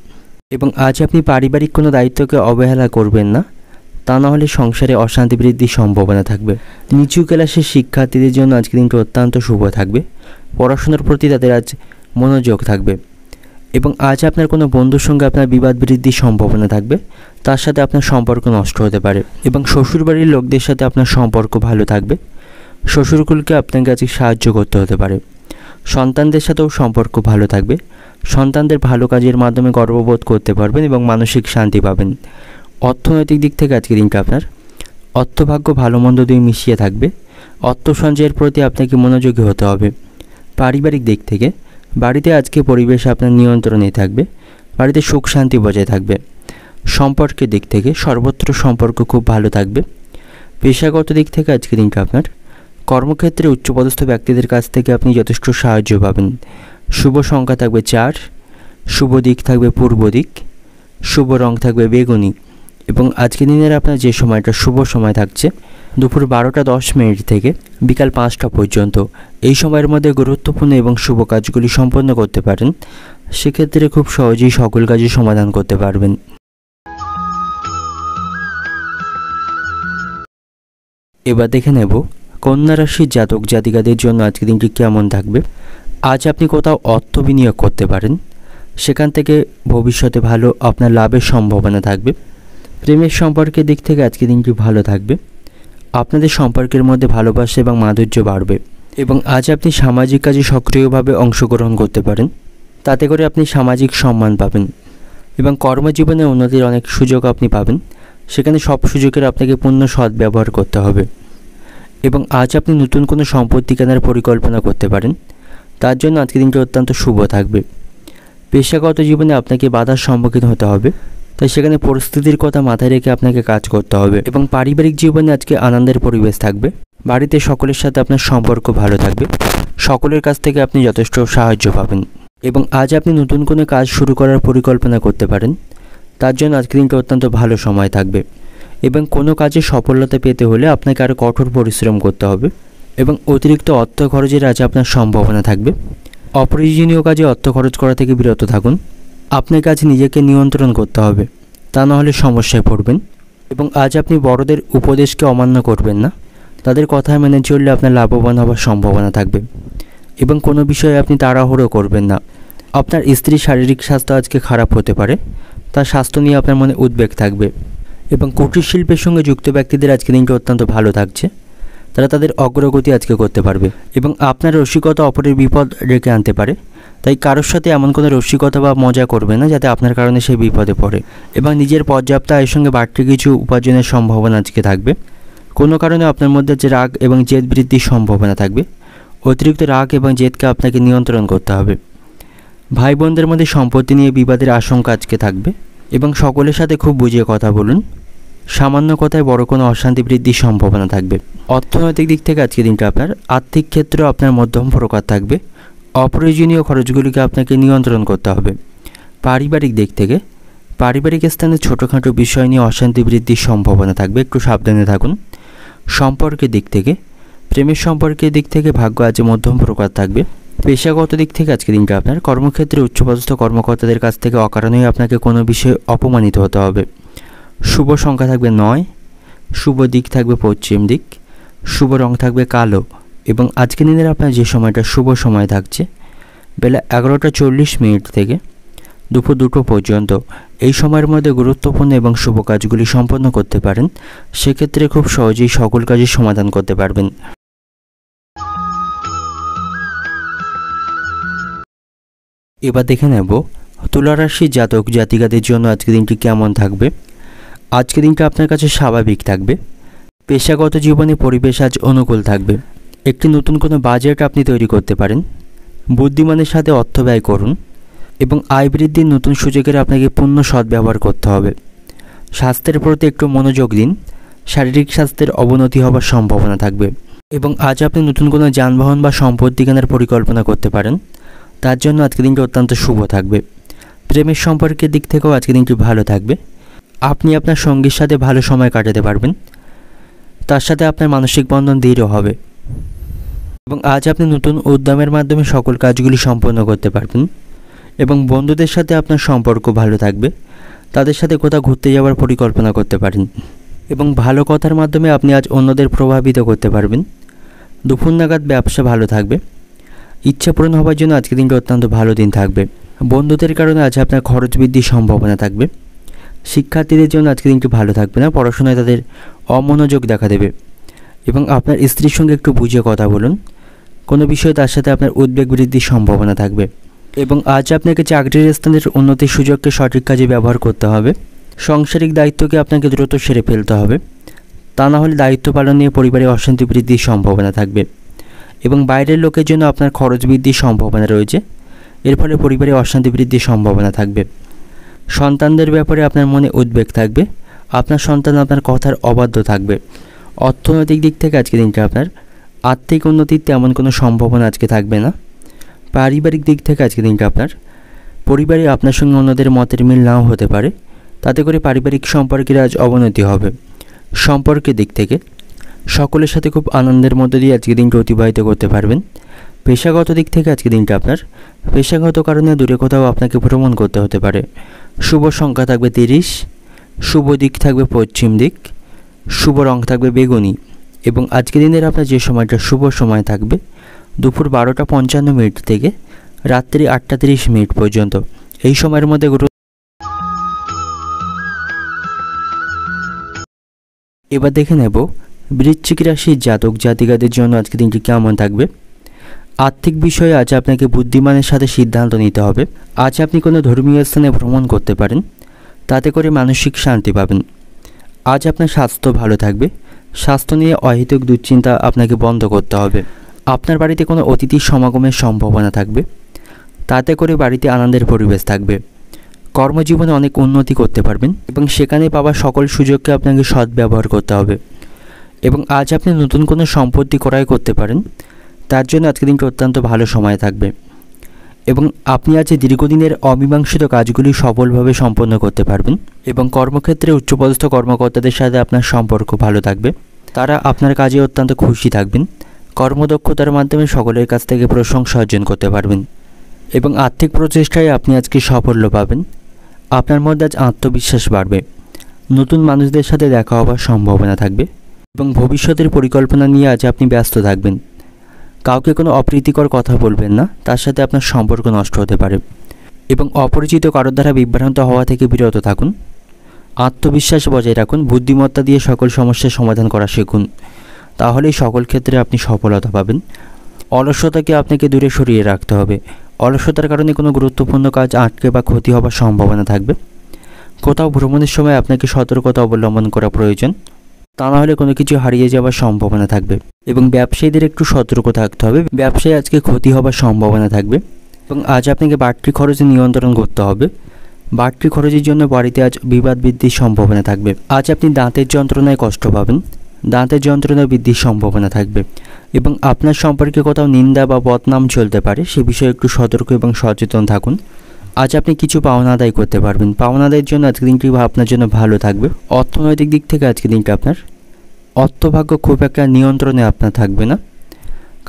এবং আজ আপনি পারিবারিক কোনো দায়িত্বকে অবহেলা করবেন না, তা নাহলে সংসারে অশান্তি বৃদ্ধির সম্ভাবনা থাকবে। নিচু ক্লাসের শিক্ষার্থীদের জন্য আজকে দিনটি অত্যন্ত শুভ থাকবে। পড়াশোনার প্রতি তাদের আজ মনোযোগ থাকবে এবং আজ আপনার কোনো বন্ধুর সঙ্গে আপনার বিবাদ বৃদ্ধির সম্ভাবনা থাকবে, তার সাথে আপনার সম্পর্ক নষ্ট হতে পারে এবং শ্বশুরবাড়ির লোকদের সাথে আপনার সম্পর্ক ভালো থাকবে। শ্বশুরকুলকে আপনাকে আজকে সাহায্য করতে হতে পারে। সন্তানদের সাথেও সম্পর্ক ভালো থাকবে। সন্তানদের ভালো কাজের মাধ্যমে গর্ববোধ করতে পারবেন এবং মানসিক শান্তি পাবেন। অর্থনৈতিক দিক থেকে আজকে দিনটা আপনার অর্থভাগ্য ভালো মন্দ দুই মিশিয়ে থাকবে। অর্থ সঞ্চয়ের প্রতি আপনাকে মনোযোগী হতে হবে। পারিবারিক দিক থেকে বাড়িতে আজকে পরিবেশ আপনার নিয়ন্ত্রণে থাকবে। বাড়িতে সুখ শান্তি বজায় থাকবে। সম্পর্কের দিক থেকে সর্বত্র সম্পর্ক খুব ভালো থাকবে। পেশাগত দিক থেকে আজকে দিনটা আপনার কর্মক্ষেত্রে উচ্চপদস্থ ব্যক্তিদের কাছ থেকে আপনি যথেষ্ট সাহায্য পাবেন। শুভ সংখ্যা থাকবে 4, শুভ দিক থাকবে পূর্ব দিক, শুভ রং থাকবে বেগুনি এবং আজকে দিনের আপনার যে সময়টা শুভ সময় থাকছে দুপুর 12:10 থেকে বিকাল 5টা পর্যন্ত। এই সময়ের মধ্যে গুরুত্বপূর্ণ এবং শুভ কাজগুলি সম্পন্ন করতে পারেন। সেক্ষেত্রে খুব সহজেই সকল কাজই সমাধান করতে পারবেন। এবার দেখে নেব কন্যা রাশির জাতক জাতিকাদের জন্য আজকে দিনটি কেমন থাকবে। আজ আপনি কোথাও অর্থ বিনিয়োগ করতে পারেন, সেখান থেকে ভবিষ্যতে ভালো আপনার লাভের সম্ভাবনা থাকবে। প্রেমের সম্পর্কের দিক থেকে আজকে দিনটি ভালো থাকবে। আপনাদের সম্পর্কের মধ্যে ভালোবাসা এবং মাধুর্য বাড়বে এবং আজ আপনি সামাজিক কাজে সক্রিয়ভাবে অংশগ্রহণ করতে পারেন, তাতে করে আপনি সামাজিক সম্মান পাবেন এবং কর্মজীবনে উন্নতির অনেক সুযোগ আপনি পাবেন। সেখানে সব সুযোগের আপনাকে পূর্ণ সদ্ব্যবহার করতে হবে এবং আজ আপনি নতুন কোনো সম্পত্তি কেনার পরিকল্পনা করতে পারেন, তার জন্য আজকে দিনটি অত্যন্ত শুভ থাকবে। পেশাগত জীবনে আপনাকে বাধার সম্মুখীন হতে হবে, তাই সেখানে পরিস্থিতির কথা মাথায় রেখে আপনাকে কাজ করতে হবে এবং পারিবারিক জীবনে আজকে আনন্দের পরিবেশ থাকবে। বাড়িতে সকলের সাথে আপনার সম্পর্ক ভালো থাকবে। সকলের কাছ থেকে আপনি যথেষ্ট সাহায্য পাবেন এবং আজ আপনি নতুন কোনো কাজ শুরু করার পরিকল্পনা করতে পারেন, তার জন্য আজকে দিনটা অত্যন্ত ভালো সময় থাকবে এবং কোনো কাজে সফলতা পেতে হলে আপনাকে আরও কঠোর পরিশ্রম করতে হবে এবং অতিরিক্ত অর্থ খরচের আজ আপনার সম্ভাবনা থাকবে। অপ্রয়োজনীয় কাজে অর্থ খরচ করা থেকে বিরত থাকুন। আপনাকে আজ নিজেকে নিয়ন্ত্রণ করতে হবে, তা নাহলে সমস্যায় পড়বেন এবং আজ আপনি বড়দের উপদেশকে অমান্য করবেন না। তাদের কথা মেনে চললে আপনার লাভবান হওয়ার সম্ভাবনা থাকবে এবং কোনো বিষয়ে আপনি তাড়াহুড়ো করবেন না। আপনার স্ত্রীর শারীরিক স্বাস্থ্য আজকে খারাপ হতে পারে, তার স্বাস্থ্য নিয়ে আপনার মনে উদ্বেগ থাকবে এবং কুটির শিল্পের সঙ্গে যুক্ত ব্যক্তিদের আজকে দিনটা অত্যন্ত ভালো থাকছে। তারা তাদের অগ্রগতি আজকে করতে পারবে এবং আপনার রসিকতা অপরের বিপদ ডেকে আনতে পারে, তাই কারোর সাথে এমন কোনো রসিকতা বা মজা করবে না যাতে আপনার কারণে সে বিপদে পড়ে এবং নিজের পর্যাপ্ত আয়ের সঙ্গে বাড়তি কিছু উপার্জনের সম্ভাবনা আজকে থাকবে। কোনো কারণে আপনার মধ্যে যে রাগ এবং জেদ বৃদ্ধির সম্ভাবনা থাকবে। অতিরিক্ত রাগ এবং জেদকে আপনাকে নিয়ন্ত্রণ করতে হবে। ভাই বোনদের মধ্যে সম্পত্তি নিয়ে বিবাদের আশঙ্কা আজকে থাকবে এবং সকলের সাথে খুব বুঝিয়ে কথা বলুন। সামান্য কথায় বড় কোনো অশান্তি বৃদ্ধির সম্ভাবনা থাকবে। অর্থনৈতিক দিক থেকে আজকে দিনটা আপনার আর্থিক ক্ষেত্রে আপনার মধ্যম প্রকার থাকবে। অপ্রয়োজনীয় খরচগুলিকে আপনাকে নিয়ন্ত্রণ করতে হবে। পারিবারিক দিক থেকে পারিবারিক স্থানে ছোটোখাটো বিষয় নিয়ে অশান্তি বৃদ্ধির সম্ভাবনা থাকবে, একটু সাবধানে থাকুন। সম্পর্কের দিক থেকে প্রেমের সম্পর্কের দিক থেকে ভাগ্য আজ মধ্যম প্রকার থাকবে। পেশাগত দিক থেকে আজকে দিনটা আপনার কর্মক্ষেত্রে উচ্চপদস্থ কর্মকর্তাদের কাছ থেকে অকারণেই আপনাকে কোনো বিষয়ে অপমানিত হতে হবে। শুভ সংখ্যা থাকবে 9, শুভ দিক থাকবে পশ্চিম দিক, শুভ রং থাকবে কালো। এবং আজকের দিনের আপনার যে সময়টা শুভ সময় থাকছে বেলা 11:40 থেকে দুপুর 2টো পর্যন্ত, এই সময়ের মধ্যে গুরুত্বপূর্ণ এবং শুভ কাজগুলি সম্পন্ন করতে পারেন। সেক্ষেত্রে খুব সহজেই সকল কাজের সমাধান করতে পারবেন। এবার দেখে নেব তুলা রাশির জাতক জাতিকাদের জন্য আজকের দিনটি কেমন থাকবে। আজকের দিনটা আপনার কাছে স্বাভাবিক থাকবে। পেশাগত জীবনে পরিবেশ আজ অনুকূল থাকবে। একটি নতুন কোনো বাজেট আপনি তৈরি করতে পারেন। বুদ্ধিমানের সাথে অর্থ ব্যয় করুন এবং আয় বৃদ্ধির নতুন সুযোগের আপনাকে পূর্ণ সদ্ব্যবহার করতে হবে। স্বাস্থ্যের প্রতি একটু মনোযোগ দিন। শারীরিক স্বাস্থ্যের অবনতি হওয়ার সম্ভাবনা থাকবে এবং আজ আপনি নতুন কোনো যানবাহন বা সম্পত্তি কেনার পরিকল্পনা করতে পারেন। তার জন্য আজকের দিনটি অত্যন্ত শুভ থাকবে। প্রেমের সম্পর্কের দিক থেকেও আজকের দিনটি ভালো থাকবে। আপনি আপনার সঙ্গীর সাথে ভালো সময় কাটাতে পারবেন। তার সাথে আপনার মানসিক বন্ধন দৃঢ় হবে এবং আজ আপনি নতুন উদ্যমের মাধ্যমে সকল কাজগুলি সম্পন্ন করতে পারবেন। এবং বন্ধুদের সাথে আপনার সম্পর্ক ভালো থাকবে। তাদের সাথে কোথাও ঘুরতে যাওয়ার পরিকল্পনা করতে পারেন এবং ভালো কথার মাধ্যমে আপনি আজ অন্যদের প্রভাবিত করতে পারবেন। দুপুর নাগাদ ব্যবসা ভালো থাকবে। ইচ্ছা পূরণ হওয়ার জন্য আজকের দিনটি অত্যন্ত ভালো দিন থাকবে। বন্ধুদের কারণে আজ আপনার খরচ বৃদ্ধির সম্ভাবনা থাকবে। শিক্ষার্থীদের জন্য আজকের দিনটি ভালো থাকবে না। পড়াশোনায় তাদের অমনোযোগ দেখা দেবে এবং আপনার স্ত্রীর সঙ্গে একটু বুঝে কথা বলুন। কোনো বিষয়ে তার সাথে আপনার উদ্বেগ বৃদ্ধির সম্ভাবনা থাকবে এবং আজ আপনাকে চাকরির স্থানের উন্নতির সুযোগকে সঠিক কাজে ব্যবহার করতে হবে। সাংসারিক দায়িত্বকে আপনাকে দ্রুত সেরে ফেলতে হবে। তা না হলে দায়িত্ব পালন নিয়ে পরিবারে অশান্তি বৃদ্ধির সম্ভাবনা থাকবে এবং বাইরের লোকের জন্য আপনার খরচ বৃদ্ধির সম্ভাবনা রয়েছে। এর ফলে পরিবারে অশান্তি বৃদ্ধির সম্ভাবনা থাকবে। সন্তানদের ব্যাপারে আপনার মনে উদ্বেগ থাকবে। আপনার সন্তান আপনার কথার অবাধ্য থাকবে। অর্থনৈতিক দিক থেকে আজকে দিনটা আপনার আর্থিক উন্নতির তেমন কোনো সম্ভাবনা আজকে থাকবে না। পারিবারিক দিক থেকে আজকে দিনটা আপনার পরিবারে আপনার সঙ্গে অন্যদের মতের মিল নাও হতে পারে। তাতে করে পারিবারিক সম্পর্কের আজ অবনতি হবে। সম্পর্কের দিক থেকে সকলের সাথে খুব আনন্দের মধ্যে দিয়ে আজকে দিনটা অতিবাহিত করতে পারবেন। পেশাগত দিক থেকে আজকে দিনটা আপনার পেশাগত কারণে দূরে কোথাও আপনাকে ভ্রমণ করতে হতে পারে। শুভ সংখ্যা থাকবে 30, শুভ দিক থাকবে পশ্চিম দিক, শুভ রং থাকবে বেগুনি। এবং আজকের দিনের আপনার যে সময়টা শুভ সময় থাকবে দুপুর 12:55 থেকে রাত্রি 8:30 পর্যন্ত, এই সময়ের মধ্যে এবার দেখে নেব বৃশ্চিক রাশির জাতক জাতিকাদের জন্য আজকে দিনটি কেমন থাকবে। আর্থিক বিষয়ে আজ আপনাকে বুদ্ধিমানের সাথে সিদ্ধান্ত নিতে হবে। আজ আপনি কোনো ধর্মীয় স্থানে ভ্রমণ করতে পারেন। তাতে করে মানসিক শান্তি পাবেন। আজ আপনার স্বাস্থ্য ভালো থাকবে। স্বাস্থ্য নিয়ে অহেতুক দুশ্চিন্তা আপনাকে বন্ধ করতে হবে। আপনার বাড়িতে কোনো অতিথির সমাগমের সম্ভাবনা থাকবে। তাতে করে বাড়িতে আনন্দের পরিবেশ থাকবে। কর্মজীবনে অনেক উন্নতি করতে পারবেন এবং সেখানে পাওয়া সকল সুযোগকে আপনাকে সদ্ব্যবহার করতে হবে। এবং আজ আপনি নতুন কোনো সম্পত্তি ক্রয় করতে পারেন। তার জন্য আজকের দিনটি অত্যন্ত ভালো সময় থাকবে এবং আপনি আজ দীর্ঘদিনের অমীমাংসিত কাজগুলি সফলভাবে সম্পন্ন করতে পারবেন এবং কর্মক্ষেত্রে উচ্চপদস্থ কর্মকর্তাদের সাথে আপনার সম্পর্ক ভালো থাকবে। তারা আপনার কাজে অত্যন্ত খুশি থাকবেন। কর্মদক্ষতার মাধ্যমে সকলের কাছ থেকে প্রশংসা অর্জন করতে পারবেন এবং আর্থিক প্রচেষ্টায় আপনি আজকে সাফল্য পাবেন। আপনার মধ্যে আজ আত্মবিশ্বাস বাড়বে। নতুন মানুষদের সাথে দেখা হওয়ার সম্ভাবনা থাকবে এবং ভবিষ্যতের পরিকল্পনা নিয়ে আজ আপনি ব্যস্ত থাকবেন। কাউকে কোনো অপ্রীতিকর কথা বলবেন না, তার সাথে আপনার সম্পর্ক নষ্ট হতে পারে এবং অপরিচিত কারোর দ্বারা বিভ্রান্ত হওয়া থেকে বিরত থাকুন। আত্মবিশ্বাস বজায় রাখুন। বুদ্ধিমত্তা দিয়ে সকল সমস্যার সমাধান করা শিখুন। তাহলেই সকল ক্ষেত্রে আপনি সফলতা পাবেন। অলসতাকে আপনাকে দূরে সরিয়ে রাখতে হবে। অলসতার কারণে কোনো গুরুত্বপূর্ণ কাজ আটকে বা ক্ষতি হওয়ার সম্ভাবনা থাকবে। কোথাও ভ্রমণের সময় আপনাকে সতর্কতা অবলম্বন করা প্রয়োজন। তা না হলে কোনো কিছু হারিয়ে যাওয়ার সম্ভাবনা থাকবে এবং ব্যবসায়ীদের একটু সতর্ক থাকতে হবে। ব্যবসায় আজকে ক্ষতি হওয়ার সম্ভাবনা থাকবে এবং আজ আপনাকে বাড়তি খরচে নিয়ন্ত্রণ করতে হবে। বাড়তি খরচের জন্য বাড়িতে আজ বিবাদ বৃদ্ধির সম্ভাবনা থাকবে। আজ আপনি দাঁতের যন্ত্রণায় কষ্ট পাবেন। দাঁতের যন্ত্রণা বৃদ্ধির সম্ভাবনা থাকবে এবং আপনার সম্পর্কে কোথাও নিন্দা বা বদনাম চলতে পারে। সে বিষয়ে একটু সতর্ক এবং সচেতন থাকুন। আজ আপনি কিছু পাওনা আদায় করতে পারবেন। পাওনা আদায়ের জন্য আজকের দিনটি আপনার জন্য ভালো থাকবে। অর্থনৈতিক দিক থেকে আজকের দিনটা আপনার অর্থভাগ্য খুব একটা নিয়ন্ত্রণে আপনার থাকবে না।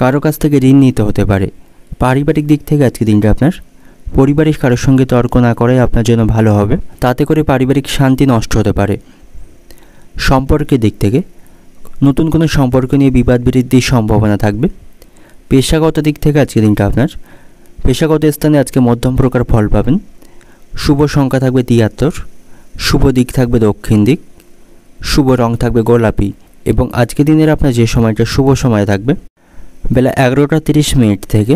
কারো কাছ থেকে ঋণ নিতে হতে পারে। পারিবারিক দিক থেকে আজকের দিনটা আপনার পরিবারের কারোর সঙ্গে তর্ক না করাই আপনার জন্য ভালো হবে। তাতে করে পারিবারিক শান্তি নষ্ট হতে পারে। সম্পর্কের দিক থেকে নতুন কোনো সম্পর্ক নিয়ে বিবাদ বৃদ্ধির সম্ভাবনা থাকবে। পেশাগত দিক থেকে আজকে দিনটা আপনার পেশাগত স্থানে আজকে মধ্যম প্রকার ফল পাবেন। শুভ সংখ্যা থাকবে 73, শুভ দিক থাকবে দক্ষিণ দিক, শুভ রং থাকবে গোলাপি এবং আজকে দিনের আপনার যে সময়টা শুভ সময় থাকবে বেলা 11টা 30 মিনিট থেকে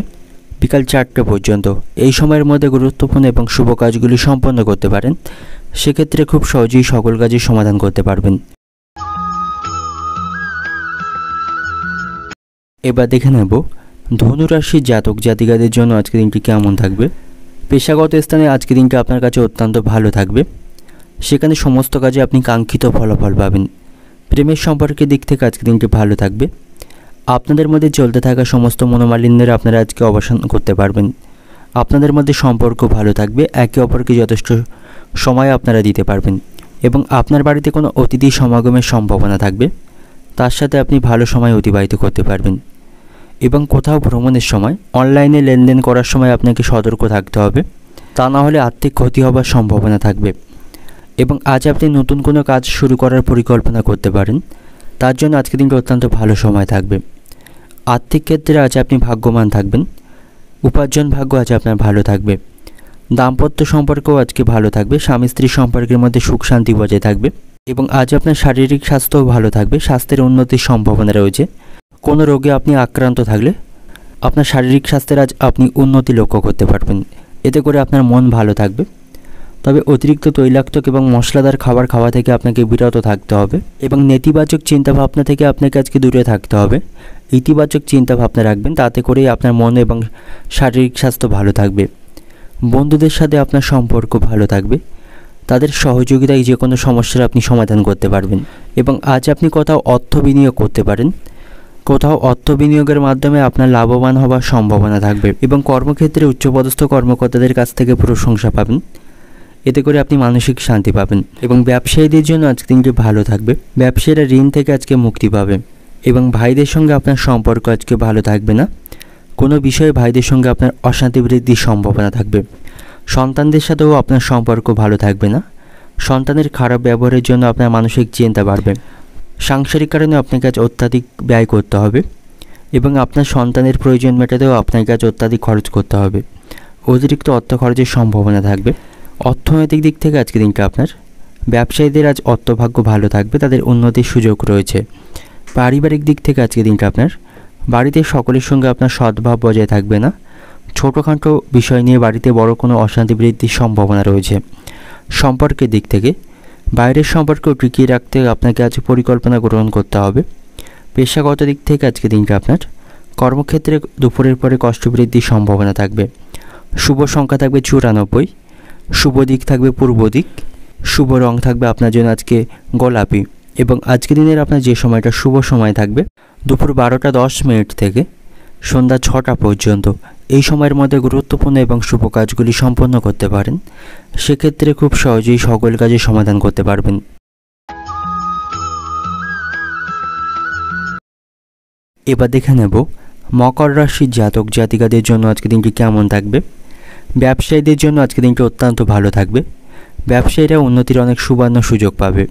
বিকাল 4টে পর্যন্ত। এই সময়ের মধ্যে গুরুত্বপূর্ণ এবং শুভ কাজগুলি সম্পন্ন করতে পারেন। সেক্ষেত্রে খুব সহজেই সকল কাজের সমাধান করতে পারবেন। এবার দেখে নেব ধনু রাশির জাতক জাতিকাদের জন্য আজকে দিনটি কেমন থাকবে। পেশাগত স্থানে আজকে দিনটি আপনার কাছে অত্যন্ত ভালো থাকবে। সেখানে সমস্ত কাজে আপনি কাঙ্ক্ষিত ফলাফল পাবেন। প্রেমের সম্পর্কের দিক থেকে আজকে দিনটি ভালো থাকবে। আপনাদের মধ্যে চলতে থাকা সমস্ত মনোমালিন্যের আপনারা আজকে অবসান করতে পারবেন। আপনাদের মধ্যে সম্পর্ক ভালো থাকবে, একে অপরকে যথেষ্ট সময় আপনারা দিতে পারবেন এবং আপনার বাড়িতে কোনো অতিথি সমাগমের সম্ভাবনা থাকবে, তার সাথে আপনি ভালো সময় অতিবাহিত করতে পারবেন। এবং কোথাও ভ্রমণের সময় অনলাইনে লেনদেন করার সময় আপনাকে সতর্ক থাকতে হবে, তা না হলে আর্থিক ক্ষতি হবার সম্ভাবনা থাকবে। এবং আজ আপনি নতুন কোনো কাজ শুরু করার পরিকল্পনা করতে পারেন, তার জন্য আজকে দিনটা অত্যন্ত ভালো সময় থাকবে। আর্থিক ক্ষেত্রে আজ আপনি ভাগ্যবান থাকবেন। উপার্জন ভাগ্য আজ আপনার ভালো থাকবে। দাম্পত্য সম্পর্কও আজকে ভালো থাকবে। স্বামী স্ত্রী সম্পর্কের মধ্যে সুখ শান্তি বজায় থাকবে এবং আজ আপনার শারীরিক স্বাস্থ্যও ভালো থাকবে। স্বাস্থ্যের উন্নতির সম্ভাবনা রয়েছে। কোনো রোগে আপনি আক্রান্ত থাকলে আপনার শারীরিক স্বাস্থ্যের আজ আপনি উন্নতি লক্ষ্য করতে পারবেন। এতে করে আপনার মন ভালো থাকবে। তবে অতিরিক্ত তৈলাক্তক এবং মশলাদার খাবার খাওয়া থেকে আপনাকে বিরত থাকতে হবে এবং নেতিবাচক চিন্তাভাবনা থেকে আপনাকে আজকে দূরে থাকতে হবে। ইতিবাচক চিন্তাভাবনা রাখবেন, তাতে করেই আপনার মন এবং শারীরিক স্বাস্থ্য ভালো থাকবে। বন্ধুদের সাথে আপনার সম্পর্ক ভালো থাকবে। তাদের সহযোগিতায় যে কোনো সমস্যার আপনি সমাধান করতে পারবেন এবং আজ আপনি কোথাও অর্থ বিনিয়োগ করতে পারেন। কোথাও অর্থ বিনিয়োগের মাধ্যমে আপনার লাভবান হওয়ার সম্ভাবনা থাকবে এবং কর্মক্ষেত্রে উচ্চপদস্থ কর্মকর্তাদের কাছ থেকে প্রশংসা পাবেন। এতে করে আপনি মানসিক শান্তি পাবেন এবং ব্যবসায়ীদের জন্য আজকে দিনটি ভালো থাকবে। ব্যবসায়ীরা ঋণ থেকে আজকে মুক্তি পাবে এবং ভাইদের সঙ্গে আপনার সম্পর্ক আজকে ভালো থাকবে না। কোনো বিষয়ে ভাইদের সঙ্গে আপনার অশান্তি বৃদ্ধির সম্ভাবনা থাকবে। সন্তানদের সাথেও আপনার সম্পর্ক ভালো থাকবে না। সন্তানের খারাপ ব্যবহারের জন্য আপনার মানসিক চিন্তা বাড়বে। সাংসারিক কারণে আপনাকে আজ অত্যাধিক ব্যয় করতে হবে এবং আপনার সন্তানের প্রয়োজন মেটাতেও আপনাকে আজ অত্যাধিক খরচ করতে হবে। অতিরিক্ত অর্থ খরচের সম্ভাবনা থাকবে। অর্থনৈতিক দিক থেকে আজকে দিনটা আপনার ব্যবসায়ীদের আজ অর্থভাগ্য ভালো থাকবে, তাদের উন্নতির সুযোগ রয়েছে। পারিবারিক দিক থেকে আজকে দিনটা আপনার বাড়িতে সকলের সঙ্গে আপনার সদ্ভাব বজায় থাকবে না। ছোটোখাটো বিষয় নিয়ে বাড়িতে বড় কোনো অশান্তি বৃদ্ধির সম্ভাবনা রয়েছে। সম্পর্কের দিক থেকে বাইরের সম্পর্কও টিকিয়ে রাখতে আপনাকে আজ পরিকল্পনা গ্রহণ করতে হবে। পেশাগত দিক থেকে আজকে দিনটা আপনার কর্মক্ষেত্রে দুপুরের পরে কষ্ট বৃদ্ধির সম্ভাবনা থাকবে। শুভ সংখ্যা থাকবে 94, শুভ দিক থাকবে পূর্ব দিক, শুভ রং থাকবে আপনার জন্য আজকে গোলাপি এবং আজকে দিনের আপনার যে সময়টা শুভ সময় থাকবে দুপুর 12টা 10 মিনিট থেকে সন্ধ্যা 6টা পর্যন্ত। এই সময়ের মধ্যে গুরুত্বপূর্ণ এবং শুভ কাজগুলি সম্পন্ন করতে পারেন। সেক্ষেত্রে খুব সহজেই সকল কাজের সমাধান করতে পারবেন। এবার দেখে নেব মকর রাশির জাতক জাতিকাদের জন্য আজকে দিনটি কেমন থাকবে। ব্যবসায়ীদের জন্য আজকে দিনটি অত্যন্ত ভালো থাকবে। ব্যবসায়ীরা উন্নতির অনেক সুবর্ণ সুযোগ পাবে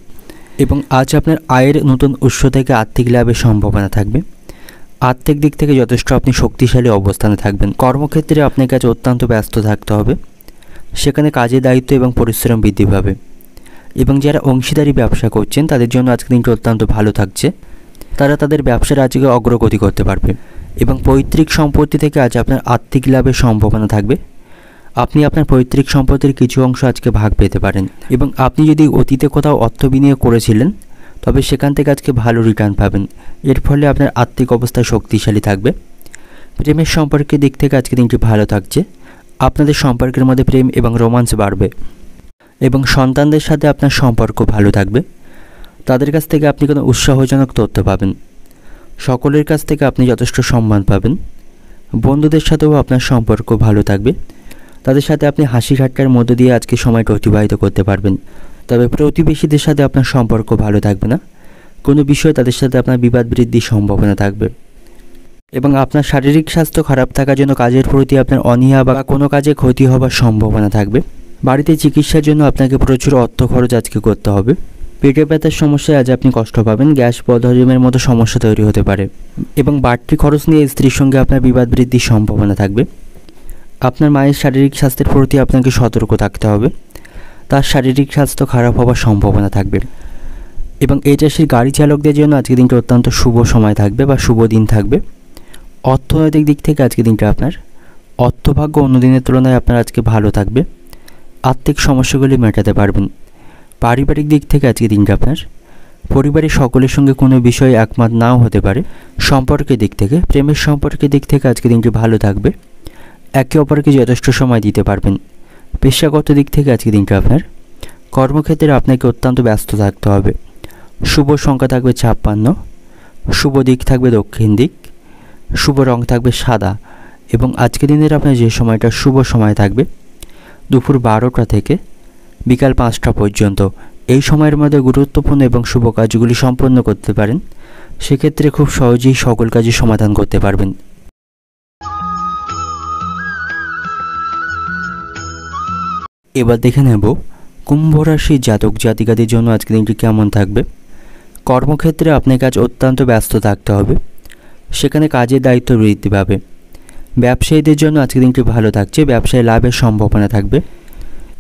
এবং আজ আপনার আয়ের নতুন উৎস থেকে আর্থিক লাভের সম্ভাবনা থাকবে। আর্থিক দিক থেকে যথেষ্ট আপনি শক্তিশালী অবস্থানে থাকবেন। কর্মক্ষেত্রে আপনাকে আজ অত্যন্ত ব্যস্ত থাকতে হবে। সেখানে কাজের দায়িত্ব এবং পরিশ্রম বৃদ্ধি পাবে এবং যারা অংশীদারি ব্যবসা করছেন তাদের জন্য আজকে দিনটি অত্যন্ত ভালো থাকছে। তারা তাদের ব্যবসার আজকে অগ্রগতি করতে পারবে এবং পৈতৃক সম্পত্তি থেকে আজ আপনার আর্থিক লাভের সম্ভাবনা থাকবে। আপনি আপনার পৈতৃক সম্পত্তির কিছু অংশ আজকে ভাগ পেতে পারেন এবং আপনি যদি অতীতে কোথাও অর্থ বিনিয়োগ করেছিলেন তবে সেখান থেকে আজকে ভালো রিটার্ন পাবেন। এর ফলে আপনার আর্থিক অবস্থা শক্তিশালী থাকবে। প্রেমের সম্পর্কের দিক থেকে আজকে দিনটি ভালো থাকছে। আপনাদের সম্পর্কের মধ্যে প্রেম এবং রোমান্স বাড়বে এবং সন্তানদের সাথে আপনার সম্পর্ক ভালো থাকবে। তাদের কাছ থেকে আপনি কোনো উৎসাহজনক তথ্য পাবেন। সকলের কাছ থেকে আপনি যথেষ্ট সম্মান পাবেন। বন্ধুদের সাথেও আপনার সম্পর্ক ভালো থাকবে। তাদের সাথে আপনি হাসি ঠাট্টার মধ্য দিয়ে আজকে সময়টা অতিবাহিত করতে পারবেন। তবে প্রতিবেশীদের সাথে আপনার সম্পর্ক ভালো থাকবে না। কোনো বিষয়ে তাদের সাথে আপনার বিবাদ বৃদ্ধির সম্ভাবনা থাকবে এবং আপনার শারীরিক স্বাস্থ্য খারাপ থাকার জন্য কাজের প্রতি আপনার অনীহা বা কোনো কাজে ক্ষতি হবার সম্ভাবনা থাকবে। বাড়িতে চিকিৎসার জন্য আপনাকে প্রচুর অর্থ খরচ আজকে করতে হবে পেটে ব্যথার সমস্যায় আজ আপনি কষ্ট পাবেন, গ্যাস বদহজমের মতো সমস্যা তৈরি হতে পারে এবং বাড়তি খরচ নিয়ে স্ত্রীর সঙ্গে আপনার বিবাদ বৃদ্ধির সম্ভাবনা থাকবে। আপনার মায়ের শারীরিক স্বাস্থ্যের প্রতি আপনাকে সতর্ক থাকতে হবে, তার শারীরিক স্বাস্থ্য খারাপ হওয়ার সম্ভাবনা থাকবে। এবং এই রাশির গাড়ি চালকদের জন্য আজকের দিনটা অত্যন্ত শুভ সময় থাকবে বা শুভ দিন থাকবে। অর্থনৈতিক দিক থেকে আজকের দিনটা আপনার অর্থভাগ্য অন্য দিনের তুলনায় আপনার আজকে ভালো থাকবে, আর্থিক সমস্যাগুলি মেটাতে পারবেন। পারিবারিক দিক থেকে আজকের দিনটা আপনার পরিবারের সকলের সঙ্গে কোনো বিষয়ে একমত নাও হতে পারে। সম্পর্কের দিক থেকে, প্রেমের সম্পর্কের দিক থেকে আজকের দিনটি ভালো থাকবে, একে অপরকে যথেষ্ট সময় দিতে পারবেন। পেশাগত দিক থেকে আজকের দিনটা আপনার কর্মক্ষেত্রে আপনাকে অত্যন্ত ব্যস্ত থাকতে হবে। শুভ সংখ্যা থাকবে 56, শুভ দিক থাকবে দক্ষিণ দিক, শুভ রং থাকবে সাদা এবং আজকের দিনের আপনার যে সময়টা শুভ সময় থাকবে দুপুর 12টা থেকে বিকাল 5টা পর্যন্ত। এই সময়ের মধ্যে গুরুত্বপূর্ণ এবং শুভ কাজগুলি সম্পন্ন করতে পারেন, সেক্ষেত্রে খুব সহজেই সকল কাজের সমাধান করতে পারবেন। এবার দেখে নেব কুম্ভ রাশির জাতক জাতিকাদের জন্য আজকের দিনটি কেমন থাকবে। কর্মক্ষেত্রে আপনাকে আজ অত্যন্ত ব্যস্ত থাকতে হবে, সেখানে কাজের দায়িত্ব বৃদ্ধি পাবে। ব্যবসায়ীদের জন্য আজকের দিনটি ভালো থাকছে, ব্যবসায় লাভের সম্ভাবনা থাকবে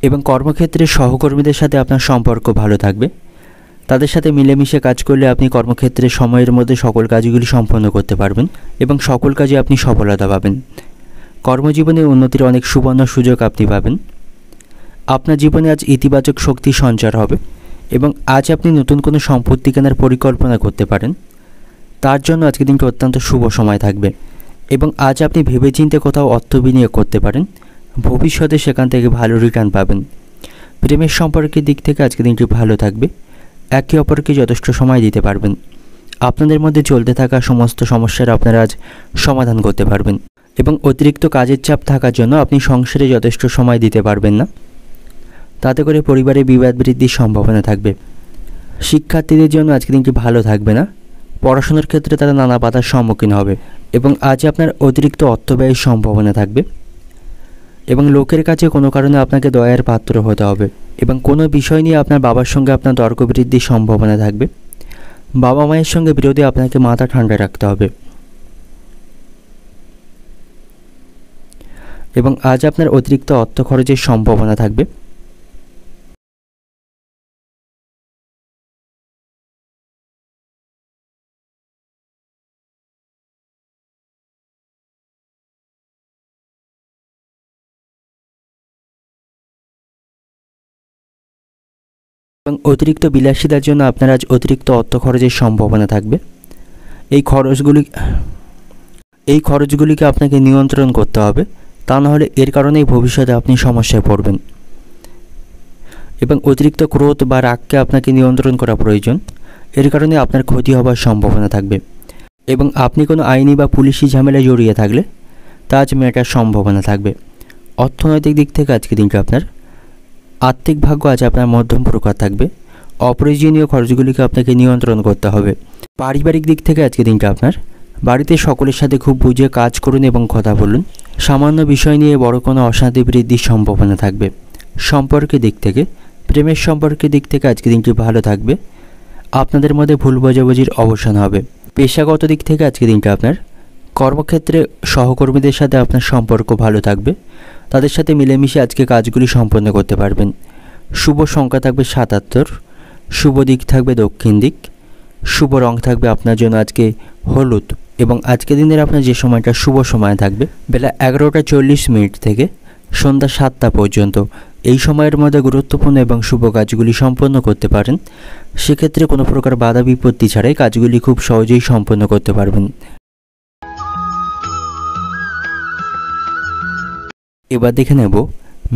এবং কর্মক্ষেত্রে সহকর্মীদের সাথে আপনার সম্পর্ক ভালো থাকবে। তাদের সাথে মিলেমিশে কাজ করলে আপনি কর্মক্ষেত্রে সময়ের মধ্যে সকল কাজগুলি সম্পন্ন করতে পারবেন এবং সকল কাজে আপনি সফলতা পাবেন। কর্মজীবনে উন্নতির অনেক সুবর্ণ সুযোগ আপনি পাবেন। আপনার জীবনে আজ ইতিবাচক শক্তি সঞ্চার হবে এবং আজ আপনি নতুন কোনো সম্পত্তি কেনার পরিকল্পনা করতে পারেন, তার জন্য আজকের দিনটি অত্যন্ত শুভ সময় থাকবে এবং আজ আপনি ভেবেচিন্তে কোথাও অর্থ বিনিয়োগ করতে পারেন, ভবিষ্যতে সেখান থেকে ভালো রিটার্ন পাবেন। প্রেমের সম্পর্কের দিক থেকে আজকের দিনটি ভালো থাকবে, একে অপরকে যথেষ্ট সময় দিতে পারবেন। আপনাদের মধ্যে চলতে থাকা সমস্ত সমস্যার আপনারা আজ সমাধান করতে পারবেন এবং অতিরিক্ত কাজের চাপ থাকার জন্য আপনি সংসারে যথেষ্ট সময় দিতে পারবেন না, তাতে করে পরিবারে বিবাদ বৃদ্ধির সম্ভাবনা থাকবে। শিক্ষার্থীদের জন্য আজকের দিনটি ভালো থাকবে না, পড়াশোনার ক্ষেত্রে তারা নানা বাধার সম্মুখীন হবে এবং আজ আপনার অতিরিক্ত অর্থ ব্যয়ের সম্ভাবনা থাকবে এবং লোকের কাছে কোনো কারণে আপনাকে দয়ার পাত্র হতে হবে এবং কোনো বিষয় নিয়ে আপনার বাবার সঙ্গে আপনার তর্ক বৃদ্ধির সম্ভাবনা থাকবে। বাবা মায়ের সঙ্গে বিরোধে আপনাকে মাথা ঠান্ডা রাখতে হবে এবং আজ আপনার অতিরিক্ত অর্থ খরচের সম্ভাবনা থাকবে। এবং অতিরিক্ত বিলাসিতার জন্য আপনার আজ অতিরিক্ত অর্থ খরচের সম্ভাবনা থাকবে। এই খরচগুলিকে আপনাকে নিয়ন্ত্রণ করতে হবে, তা নাহলে এর কারণেই ভবিষ্যতে আপনি সমস্যায় পড়বেন এবং অতিরিক্ত ক্রোধ বা রাগকে আপনাকে নিয়ন্ত্রণ করা প্রয়োজন, এর কারণে আপনার ক্ষতি হবার সম্ভাবনা থাকবে এবং আপনি কোনো আইনি বা পুলিশি ঝামেলায় জড়িয়ে থাকলে তা আজ মেটার সম্ভাবনা থাকবে। অর্থনৈতিক দিক থেকে আজকে দিনটা আপনার আর্থিক ভাগ্য আজ আপনার মধ্যম প্রকার থাকবে, অপ্রয়োজনীয় খরচগুলিকে আপনাকে নিয়ন্ত্রণ করতে হবে। পারিবারিক দিক থেকে আজকে দিনটা আপনার বাড়িতে সকলের সাথে খুব বুঝে কাজ করুন এবং কথা বলুন, সামান্য বিষয় নিয়ে বড় কোনো অশান্তি বৃদ্ধির সম্ভাবনা থাকবে। সম্পর্কের দিক থেকে, প্রেমের সম্পর্কের দিক থেকে আজকে দিনটি ভালো থাকবে, আপনাদের মধ্যে ভুল বোঝাবুঝির অবসান হবে। পেশাগত দিক থেকে আজকে দিনটা আপনার কর্মক্ষেত্রে সহকর্মীদের সাথে আপনার সম্পর্ক ভালো থাকবে, তাদের সাথে মিলেমিশে আজকে কাজগুলি সম্পন্ন করতে পারবেন। শুভ সংখ্যা থাকবে 77, শুভ দিক থাকবে দক্ষিণ দিক, শুভ রং থাকবে আপনার জন্য আজকে হলুদ এবং আজকে দিনের আপনার যে সময়টা শুভ সময় থাকবে বেলা 11টা 40 মিনিট থেকে সন্ধ্যা 7টা পর্যন্ত। এই সময়ের মধ্যে গুরুত্বপূর্ণ এবং শুভ কাজগুলি সম্পন্ন করতে পারেন, সেক্ষেত্রে কোনো প্রকার বাধা বিপত্তি ছাড়াই কাজগুলি খুব সহজেই সম্পন্ন করতে পারবেন। এবার দেখে নেব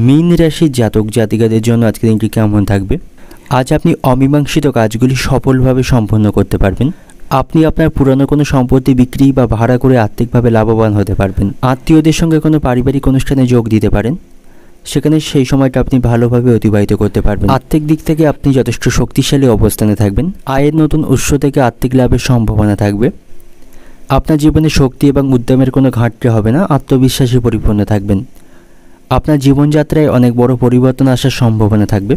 মীন রাশির জাতক জাতিকাদের জন্য আজকের দিনটি কেমন থাকবে। আজ আপনি অমীমাংসিত কাজগুলি সফলভাবে সম্পন্ন করতে পারবেন। আপনি আপনার পুরনো কোনো সম্পত্তি বিক্রি বা ভাড়া করে আর্থিকভাবে লাভবান হতে পারবেন। আত্মীয়দের সঙ্গে কোনো পারিবারিক অনুষ্ঠানে যোগ দিতে পারেন, সেখানে সেই সময়টা আপনি ভালোভাবে অতিবাহিত করতে পারবেন। আর্থিক দিক থেকে আপনি যথেষ্ট শক্তিশালী অবস্থানে থাকবেন। আয়ের নতুন উৎস থেকে আর্থিক লাভের সম্ভাবনা থাকবে। আপনার জীবনে শক্তি এবং উদ্যমের কোনো ঘাটতি হবে না, আত্মবিশ্বাসে পরিপূর্ণ থাকবেন। আপনার জীবনযাত্রায় অনেক বড় পরিবর্তন আসার সম্ভাবনা থাকবে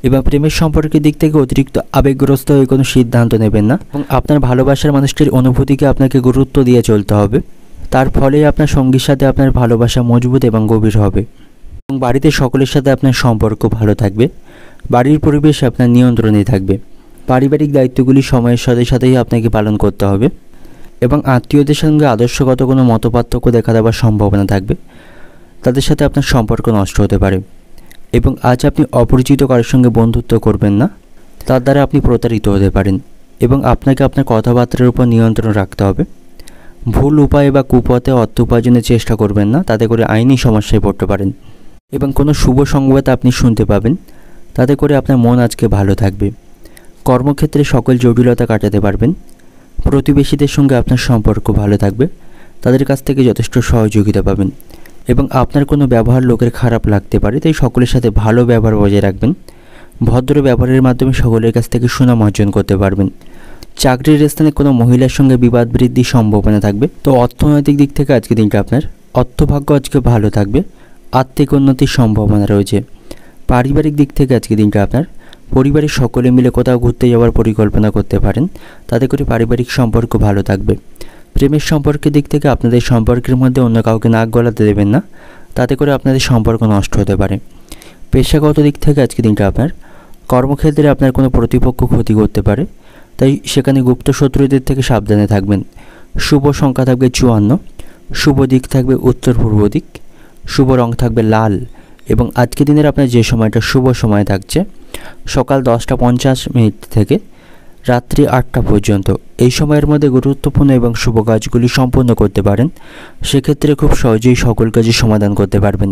এবং প্রেমের সম্পর্কের দিক থেকে অতিরিক্ত আবেগগ্রস্ত হয়ে কোনো সিদ্ধান্ত নেবেন না এবং আপনার ভালোবাসার মানুষটির অনুভূতিকে আপনাকে গুরুত্ব দিয়ে চলতে হবে। তার ফলেই আপনার সঙ্গীর সাথে আপনার ভালোবাসা মজবুত এবং গভীর হবে এবং বাড়িতে সকলের সাথে আপনার সম্পর্ক ভালো থাকবে। বাড়ির পরিবেশ আপনার নিয়ন্ত্রণে থাকবে। পারিবারিক দায়িত্বগুলি সময়ের সাথে সাথেই আপনাকে পালন করতে হবে এবং আত্মীয়দের সঙ্গে আদর্শগত কোনো মতপার্থক্য দেখা দেওয়ার সম্ভাবনা থাকবে। তাদের সাথে আপনার সম্পর্ক নষ্ট হতে পারে এবং আজ আপনি অপরিচিত কারোর সঙ্গে বন্ধুত্ব করবেন না, তার দ্বারা আপনি প্রতারিত হতে পারেন এবং আপনাকে আপনার কথাবার্তার উপর নিয়ন্ত্রণ রাখতে হবে। ভুল উপায় বা কুপথে অর্থ উপার্জনের চেষ্টা করবেন না, তাতে করে আইনি সমস্যায় পড়তে পারেন এবং কোনো শুভ সংবাদ আপনি শুনতে পাবেন, তাতে করে আপনার মন আজকে ভালো থাকবে। কর্মক্ষেত্রে সকল জটিলতা কাটাতে পারবেন। প্রতিবেশীদের সঙ্গে আপনার সম্পর্ক ভালো থাকবে, তাদের কাছ থেকে যথেষ্ট সহযোগিতা পাবেন এবং আপনার কোনো ব্যবহার লোকের খারাপ লাগতে পারে, তাই সকলের সাথে ভালো ব্যবহার বজায় রাখবেন। ভদ্র ব্যবহারের মাধ্যমে সকলের কাছ থেকে সুনাম অর্জন করতে পারবেন। চাকরির স্থানে কোনো মহিলার সঙ্গে বিবাদ বৃদ্ধির সম্ভাবনা থাকবে। তো অর্থনৈতিক দিক থেকে আজকে দিনটা আপনার অর্থভাগ্য আজকে ভালো থাকবে, আর্থিক উন্নতির সম্ভাবনা রয়েছে। পারিবারিক দিক থেকে আজকে দিনটা আপনার পরিবারের সকলে মিলে কোথাও ঘুরতে যাওয়ার পরিকল্পনা করতে পারেন, তাতে করে পারিবারিক সম্পর্ক ভালো থাকবে। প্রেমের সম্পর্কের দিক থেকে আপনাদের সম্পর্কের মধ্যে অন্য কাউকে নাক গলাতে দেবেন না, তাতে করে আপনাদের সম্পর্ক নষ্ট হতে পারে। পেশাগত দিক থেকে আজকে দিনটা আপনার কর্মক্ষেত্রে আপনার কোনো প্রতিপক্ষ ক্ষতি করতে পারে, তাই সেখানে গুপ্ত শত্রুদের থেকে সাবধানে থাকবেন। শুভ সংখ্যা থাকবে 54, শুভ দিক থাকবে উত্তর পূর্ব দিক, শুভ রং থাকবে লাল এবং আজকে দিনের আপনার যে সময়টা শুভ সময় থাকছে সকাল 10:50 থেকে রাত্রি 8টা পর্যন্ত। এই সময়ের মধ্যে গুরুত্বপূর্ণ এবং শুভ কাজগুলি সম্পন্ন করতে পারেন, সেক্ষেত্রে খুব সহজেই সকল কাজের সমাধান করতে পারবেন।